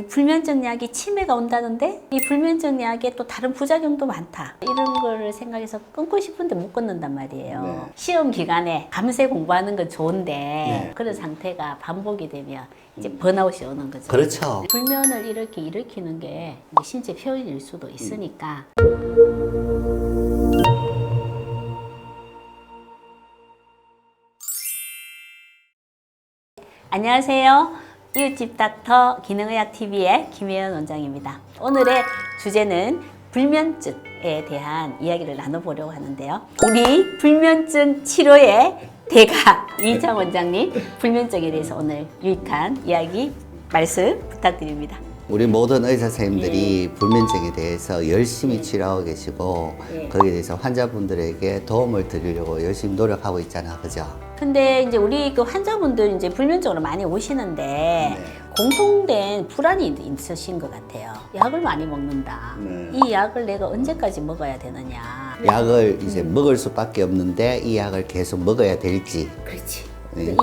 불면증 약이 치매가 온다는데 이 불면증 약에 또 다른 부작용도 많다. 이런 거를 생각해서 끊고 싶은데 못 끊는단 말이에요. 네. 시험 기간에 밤새 공부하는 건 좋은데 네. 그런 상태가 반복이 되면 이제 번아웃이 오는 거죠. 그렇죠. 불면을 이렇게 일으키는 게 이제 신체 표현일 수도 있으니까. 안녕하세요. 이웃집 닥터 기능의학TV의 김혜연 원장입니다. 오늘의 주제는 불면증에 대한 이야기를 나눠보려고 하는데요. 우리 불면증 치료의 대가 이희창 원장님, 불면증에 대해서 오늘 유익한 이야기 말씀 부탁드립니다. 우리 모든 의사 선생님들이 불면증에 대해서 열심히 치료하고 계시고 거기에 대해서 환자분들에게 도움을 드리려고 열심히 노력하고 있잖아, 그죠? 근데 이제 우리 그 환자분들 이제 불면증으로 많이 오시는데 공통된 불안이 있으신 것 같아요. 약을 많이 먹는다. 이 약을 내가 언제까지 먹어야 되느냐. 약을 이제 먹을 수밖에 없는데 이 약을 계속 먹어야 될지 그렇지.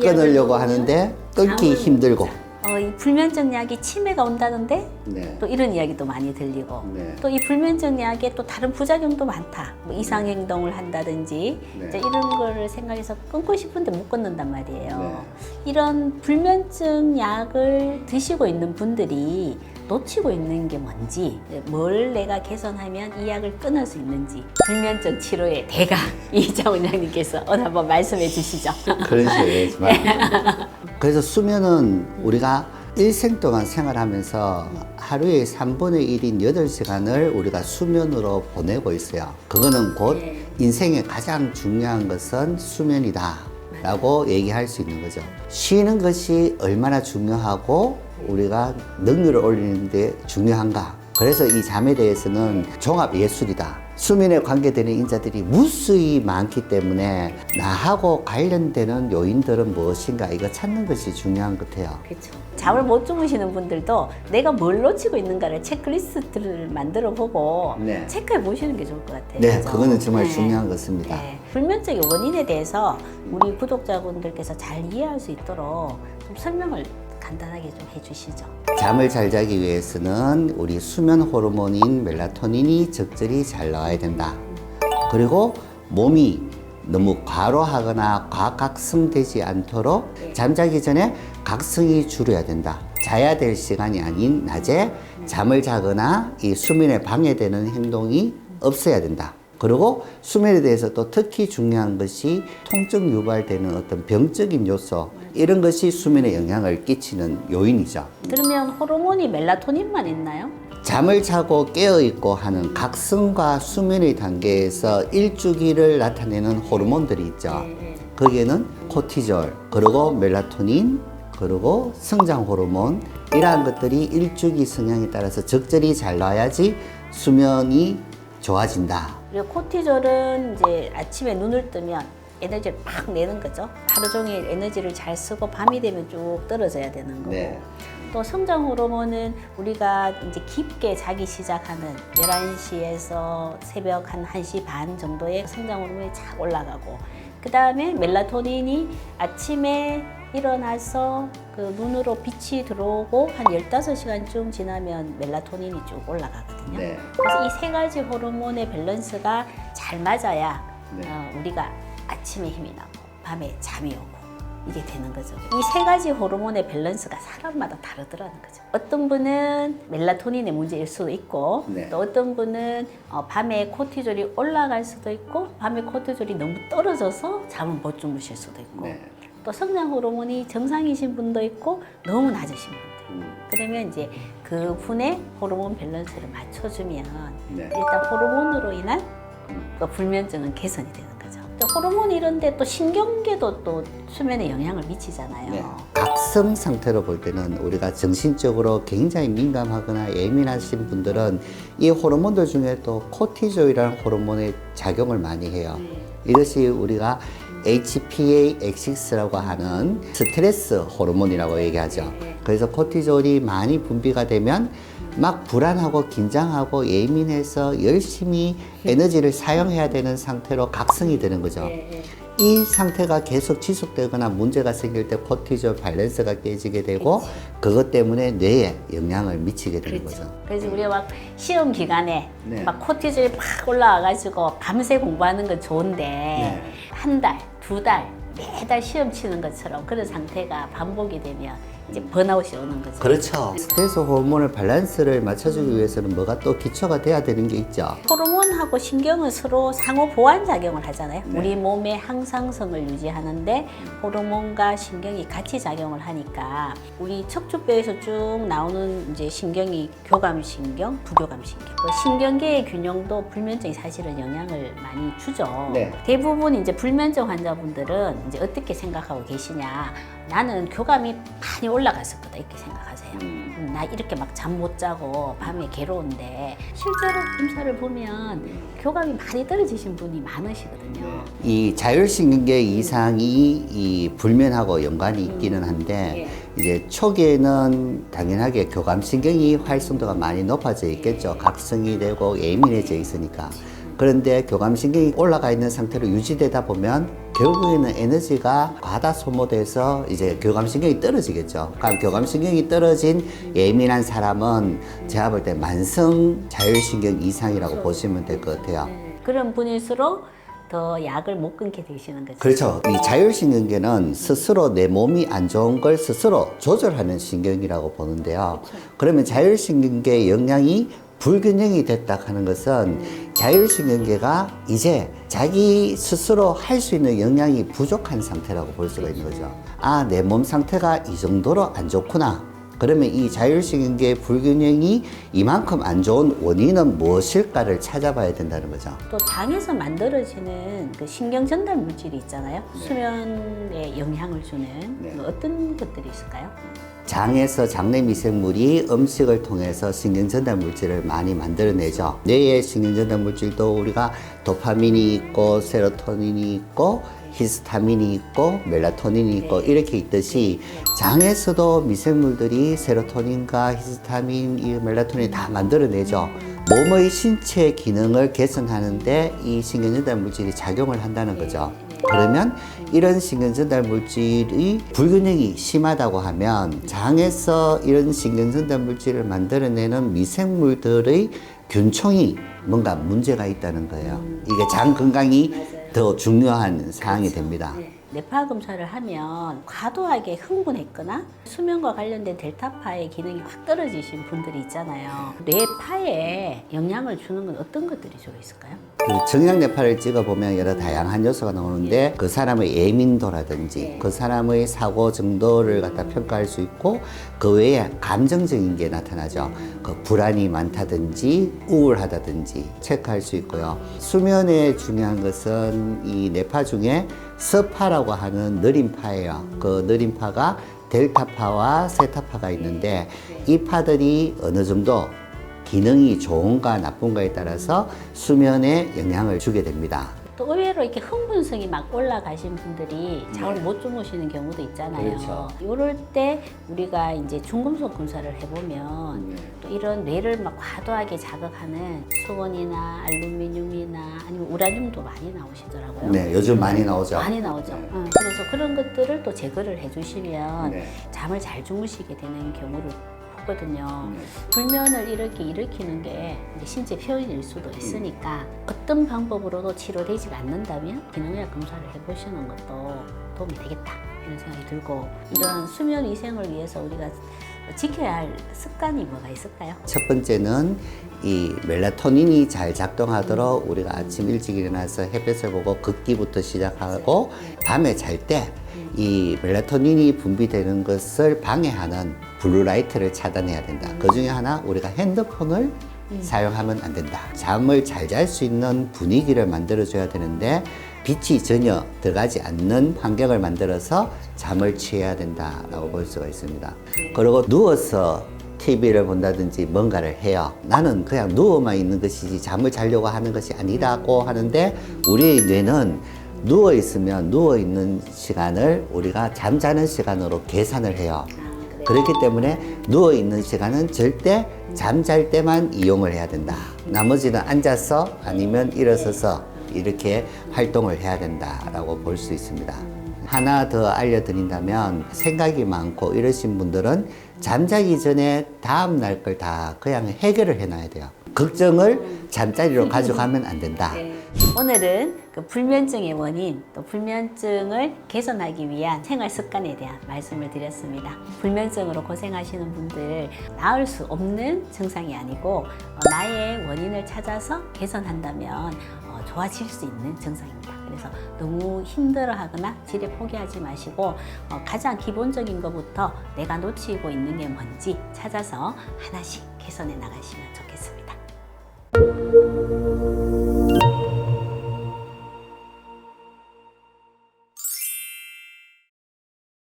끊으려고 하는데 끊기 힘들고 이 불면증 약이 치매가 온다는데 네. 또 이런 이야기도 많이 들리고 네. 또 이 불면증 약에 또 다른 부작용도 많다. 뭐 이상 행동을 한다든지 네. 이제 이런 거를 생각해서 끊고 싶은데 못 끊는단 말이에요. 네. 이런 불면증 약을 드시고 있는 분들이 놓치고 있는 게 뭔지, 뭘 내가 개선하면 이 약을 끊을 수 있는지, 불면증 치료의 대가 이희창 원장님께서 오늘 한번 말씀해 주시죠. 그런 식으로 해야지만 그래서 수면은 우리가 일생 동안 생활하면서 하루에 3분의 1인 8시간을 우리가 수면으로 보내고 있어요. 그거는 곧 인생의 가장 중요한 것은 수면이다 라고 얘기할 수 있는 거죠. 쉬는 것이 얼마나 중요하고 우리가 능률을 올리는 데 중요한가. 그래서 이 잠에 대해서는 종합예술이다. 수면에 관계되는 인자들이 무수히 많기 때문에 나하고 관련되는 요인들은 무엇인가 이거 찾는 것이 중요한 것 같아요. 그렇죠. 잠을 못 주무시는 분들도 내가 뭘 놓치고 있는가를 체크리스트를 만들어 보고 체크해 보시는 게 좋을 것 같아요. 네, 그죠? 그거는 정말 중요한 것입니다. 불면증의 원인에 대해서 우리 구독자분들께서 잘 이해할 수 있도록 좀 설명을 간단하게 좀 해주시죠. 잠을 잘 자기 위해서는 우리 수면 호르몬인 멜라토닌이 적절히 잘 나와야 된다. 그리고 몸이 너무 과로하거나 과각성되지 않도록 잠자기 전에 각성이 줄어야 된다. 자야 될 시간이 아닌 낮에 잠을 자거나 이 수면에 방해되는 행동이 없어야 된다. 그리고 수면에 대해서 또 특히 중요한 것이 통증 유발되는 어떤 병적인 요소 이런 것이 수면에 영향을 끼치는 요인이죠. 그러면 호르몬이 멜라토닌만 있나요? 잠을 자고 깨어있고 하는 각성과 수면의 단계에서 일주기를 나타내는 호르몬들이 있죠. 거기에는 코티졸, 그리고 멜라토닌, 그리고 성장 호르몬 이러한 것들이 일주기 성향에 따라서 적절히 잘 나와야지 수면이 좋아진다. 그리고 코티졸은 이제 아침에 눈을 뜨면 에너지를 팍 내는 거죠. 하루 종일 에너지를 잘 쓰고 밤이 되면 쭉 떨어져야 되는 거고. 또 성장 호르몬은 우리가 이제 깊게 자기 시작하는 11시에서 새벽 한 1시 반 정도에 성장 호르몬이 착 올라가고 그 다음에 멜라토닌이 아침에 일어나서 그 눈으로 빛이 들어오고 한 15시간쯤 지나면 멜라토닌이 쭉 올라가거든요. 그래서 이 세 가지 호르몬의 밸런스가 잘 맞아야 우리가 아침에 힘이 나고 밤에 잠이 오고 이게 되는 거죠. 이 세 가지 호르몬의 밸런스가 사람마다 다르더라는 거죠. 어떤 분은 멜라토닌의 문제일 수도 있고 또 어떤 분은 밤에 코티졸이 올라갈 수도 있고 밤에 코티졸이 너무 떨어져서 잠을 못 주무실 수도 있고 또 성장 호르몬이 정상이신 분도 있고 너무 낮으신 분들. 그러면 이제 그 분의 호르몬 밸런스를 맞춰주면 일단 호르몬으로 인한 그 불면증은 개선이 되는 거죠. 또 호르몬 이런데 또 신경계도 또 수면에 영향을 미치잖아요. 각성 상태로 볼 때는 우리가 정신적으로 굉장히 민감하거나 예민하신 분들은 이 호르몬들 중에 또 코티졸이라는 호르몬의 작용을 많이 해요. 이것이 우리가 HPA-X6라고 하는 스트레스 호르몬이라고 얘기하죠. 그래서 코티졸이 많이 분비가 되면 막 불안하고 긴장하고 예민해서 열심히 에너지를 사용해야 되는 상태로 각성이 되는 거죠. 이 상태가 계속 지속되거나 문제가 생길 때 코티졸 밸런스가 깨지게 되고 그치. 그것 때문에 뇌에 영향을 미치게 되는 그렇죠. 거죠. 그래서 우리가 막 시험 기간에 네. 막 코티졸이 팍 올라와가지고 밤새 공부하는 건 좋은데 네. 한 달, 두 달, 매달 시험 치는 것처럼 그런 상태가 반복이 되면 이제 번아웃이 오는 거죠. 그렇죠. 스트레스 호르몬의 밸런스를 맞춰주기 위해서는 뭐가 또 기초가 돼야 되는 게 있죠. 호르몬하고 신경은 서로 상호 보완 작용을 하잖아요. 네. 우리 몸의 항상성을 유지하는데 호르몬과 신경이 같이 작용을 하니까 우리 척추뼈에서 쭉 나오는 이제 신경이 교감신경, 부교감신경. 그 신경계의 균형도 불면증이 사실은 영향을 많이 주죠. 네. 대부분 이제 불면증 환자분들은 이제 어떻게 생각하고 계시냐? 나는 교감이 많이 올라갔을 거다 이렇게 생각하세요. 나 이렇게 막 잠 못 자고 밤에 괴로운데 실제로 검사를 보면 교감이 많이 떨어지신 분이 많으시거든요. 이 자율신경계 이상이 이 불면하고 연관이 있기는 한데 이제 초기에는 당연하게 교감신경이 활성도가 많이 높아져 있겠죠. 각성이 되고 예민해져 있으니까. 그런데 교감신경이 올라가 있는 상태로 유지되다 보면 결국에는 에너지가 과다 소모돼서 이제 교감신경이 떨어지겠죠. 그럼 교감신경이 떨어진 예민한 사람은 제가 볼 때 만성 자율신경 이상이라고 보시면 될 것 같아요. 그런 분일수록 더 약을 못 끊게 되시는 거죠. 그렇죠. 이 자율신경계는 스스로 내 몸이 안 좋은 걸 스스로 조절하는 신경이라고 보는데요. 그러면 자율신경계의 영향이 불균형이 됐다 하는 것은 자율신경계가 이제 자기 스스로 할 수 있는 영향이 부족한 상태라고 볼 수가 있는 거죠. 아, 내 몸 상태가 이 정도로 안 좋구나. 그러면 이 자율신경계의 불균형이 이만큼 안 좋은 원인은 무엇일까를 찾아봐야 된다는 거죠. 또 장에서 만들어지는 그 신경 전달 물질이 있잖아요. 수면에 영향을 주는 뭐 어떤 것들이 있을까요? 장에서 장내 미생물이 음식을 통해서 신경 전달 물질을 많이 만들어내죠. 뇌의 신경 전달 물질도 우리가 도파민이 있고 세로토닌이 있고 히스타민이 있고 멜라토닌이 있고 이렇게 있듯이 장에서도 미생물들이 세로토닌과 히스타민, 이 멜라토닌 다 만들어내죠. 몸의 신체 기능을 개선하는데 이 신경 전달 물질이 작용을 한다는 거죠. 그러면 이런 신경 전달 물질이 불균형이 심하다고 하면 장에서 이런 신경 전달 물질을 만들어내는 미생물들의 균총이 뭔가 문제가 있다는 거예요. 이게 장 건강이 더 중요한 사항이 됩니다. 뇌파 검사를 하면 과도하게 흥분했거나 수면과 관련된 델타파의 기능이 확 떨어지신 분들이 있잖아요. 뇌파에 영향을 주는 건 어떤 것들이 주로 있을까요? 그 정량뇌파를 찍어보면 여러 다양한 요소가 나오는데 그 사람의 예민도라든지 그 사람의 사고 정도를 갖다 평가할 수 있고 그 외에 감정적인 게 나타나죠. 그 불안이 많다든지 우울하다든지 체크할 수 있고요. 수면에 중요한 것은 이 뇌파 중에 서파라고 하는 느림파예요. 그 느림파가 델타파와 세타파가 있는데 이 파들이 어느 정도 기능이 좋은가 나쁜가에 따라서 수면에 영향을 주게 됩니다. 또 의외로 이렇게 흥분성이 막 올라가신 분들이 잠을 못 주무시는 경우도 있잖아요. 그렇죠. 이럴 때 우리가 이제 중금속 검사를 해보면 또 이런 뇌를 막 과도하게 자극하는 수건이나 알루미늄이나 아니면 우라늄도 많이 나오시더라고요. 네, 요즘 많이 나오죠. 많이 나오죠. 그래서 그런 것들을 또 제거를 해주시면 잠을 잘 주무시게 되는 경우를 거든요. 불면을 이렇게 일으키는 게 이제 신체 표현일 수도 있으니까 어떤 방법으로도 치료되지 않는다면 기능의학 검사를 해보시는 것도 도움이 되겠다 이런 생각이 들고 이런 수면 위생을 위해서 우리가 지켜야 할 습관이 뭐가 있을까요? 첫 번째는 이 멜라토닌이 잘 작동하도록 우리가 아침 일찍 일어나서 햇볕을 보고 걷기부터 시작하고 밤에 잘 때 이 멜라토닌이 분비되는 것을 방해하는 블루라이트를 차단해야 된다. 그 중에 하나 우리가 핸드폰을 사용하면 안 된다. 잠을 잘 잘 수 있는 분위기를 만들어줘야 되는데 빛이 전혀 들어가지 않는 환경을 만들어서 잠을 취해야 된다라고 볼 수가 있습니다. 그리고 누워서 TV를 본다든지 뭔가를 해요. 나는 그냥 누워만 있는 것이지 잠을 자려고 하는 것이 아니라고 하는데 우리의 뇌는 누워 있으면 누워 있는 시간을 우리가 잠자는 시간으로 계산을 해요. 그렇기 때문에 누워 있는 시간은 절대 잠잘 때만 이용을 해야 된다. 나머지는 앉아서 아니면 일어서서 이렇게 활동을 해야 된다라고 볼 수 있습니다. 하나 더 알려드린다면 생각이 많고 이러신 분들은 잠자기 전에 다음 날 걸 다 그냥 해결을 해놔야 돼요. 걱정을 잠자리로 가져가면 안 된다. 네. 오늘은 그 불면증의 원인 또 불면증을 개선하기 위한 생활 습관에 대한 말씀을 드렸습니다. 불면증으로 고생하시는 분들 나을 수 없는 증상이 아니고 나의 원인을 찾아서 개선한다면 좋아질 수 있는 증상입니다. 그래서 너무 힘들어하거나 질에 포기하지 마시고 가장 기본적인 것부터 내가 놓치고 있는 게 뭔지 찾아서 하나씩 개선해 나가시면 좋겠습니다.